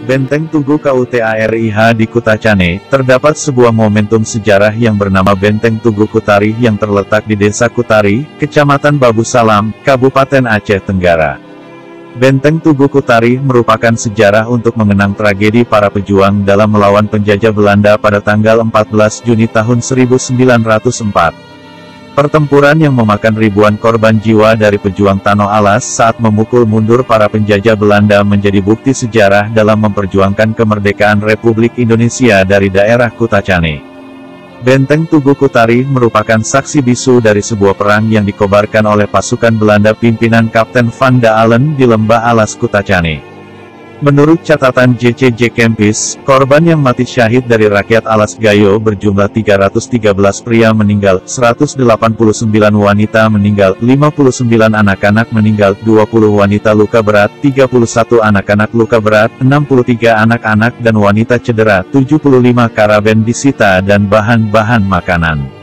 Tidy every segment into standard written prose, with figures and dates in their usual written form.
Benteng Tugu KUTARIH di Kutacane, terdapat sebuah momentum sejarah yang bernama Benteng Tugu Kutari yang terletak di Desa Kutari, Kecamatan Babu Salam, Kabupaten Aceh Tenggara. Benteng Tugu Kutari merupakan sejarah untuk mengenang tragedi para pejuang dalam melawan penjajah Belanda pada tanggal 14 Juni tahun 1904. Pertempuran yang memakan ribuan korban jiwa dari pejuang Tanoh Alas saat memukul mundur para penjajah Belanda menjadi bukti sejarah dalam memperjuangkan kemerdekaan Republik Indonesia dari daerah Kutacane. Benteng Tugu Kutari merupakan saksi bisu dari sebuah perang yang dikobarkan oleh pasukan Belanda pimpinan Kapten Van Dalen di Lembah Alas Kutacane. Menurut catatan JCJ Kempis, korban yang mati syahid dari rakyat Alas Gayo berjumlah 313 pria meninggal, 189 wanita meninggal, 59 anak-anak meninggal, 20 wanita luka berat, 31 anak-anak luka berat, 63 anak-anak dan wanita cedera, 75 karaben disita dan bahan-bahan makanan.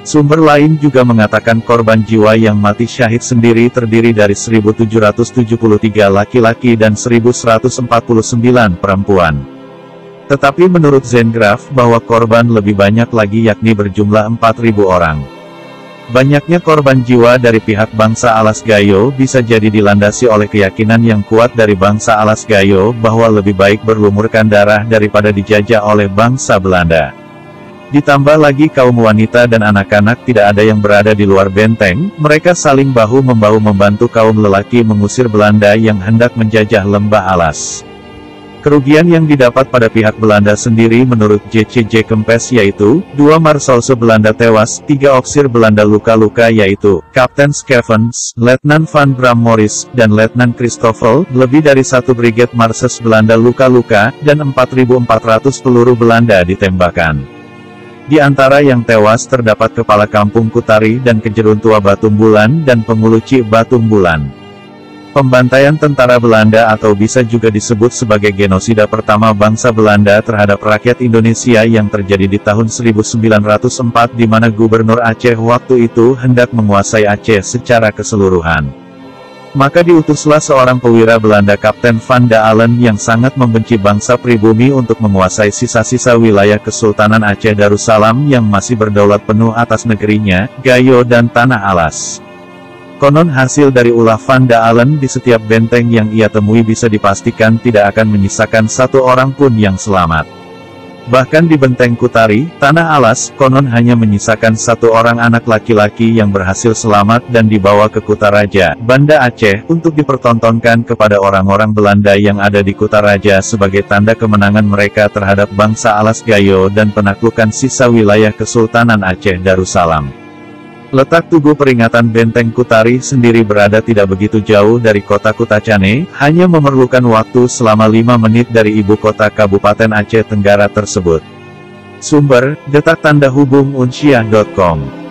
Sumber lain juga mengatakan korban jiwa yang mati syahid sendiri terdiri dari 1.773 laki-laki dan 1.149 perempuan. Tetapi menurut Zengraf bahwa korban lebih banyak lagi yakni berjumlah 4.000 orang. Banyaknya korban jiwa dari pihak bangsa Alas Gayo bisa jadi dilandasi oleh keyakinan yang kuat dari bangsa Alas Gayo bahwa lebih baik berlumurkan darah daripada dijajah oleh bangsa Belanda. Ditambah lagi kaum wanita dan anak-anak tidak ada yang berada di luar benteng, mereka saling bahu-membahu membantu kaum lelaki mengusir Belanda yang hendak menjajah Lembah Alas. Kerugian yang didapat pada pihak Belanda sendiri menurut JCJ Kempes yaitu, 2 Marsalse Belanda tewas, 3 ofisir Belanda luka-luka yaitu, Kapten Skevens, Letnan Van Bram Morris, dan Letnan Christoffel, lebih dari 1 Brigade Marses Belanda luka-luka, dan 4.400 peluru Belanda ditembakkan. Di antara yang tewas terdapat Kepala Kampung Kutari dan Kejeruntua Batumbulan dan Penguluci Batumbulan. Pembantaian tentara Belanda atau bisa juga disebut sebagai genosida pertama bangsa Belanda terhadap rakyat Indonesia yang terjadi di tahun 1904 di mana Gubernur Aceh waktu itu hendak menguasai Aceh secara keseluruhan. Maka diutuslah seorang pewira Belanda Kapten Van Dalen yang sangat membenci bangsa pribumi untuk menguasai sisa-sisa wilayah Kesultanan Aceh Darussalam yang masih berdaulat penuh atas negerinya, Gayo dan Tanah Alas. Konon hasil dari ulah Van Dalen di setiap benteng yang ia temui bisa dipastikan tidak akan menyisakan satu orang pun yang selamat. Bahkan di Benteng Kutari, Tanah Alas, konon hanya menyisakan 1 orang anak laki-laki yang berhasil selamat dan dibawa ke Kutaraja, Banda Aceh, untuk dipertontonkan kepada orang-orang Belanda yang ada di Kutaraja sebagai tanda kemenangan mereka terhadap bangsa Alas Gayo dan penaklukan sisa wilayah Kesultanan Aceh Darussalam. Letak tugu peringatan Benteng Kutari sendiri berada tidak begitu jauh dari kota Kutacane, hanya memerlukan waktu selama 5 menit dari ibu kota Kabupaten Aceh Tenggara tersebut. Sumber, detak tanda hubung unsyah.com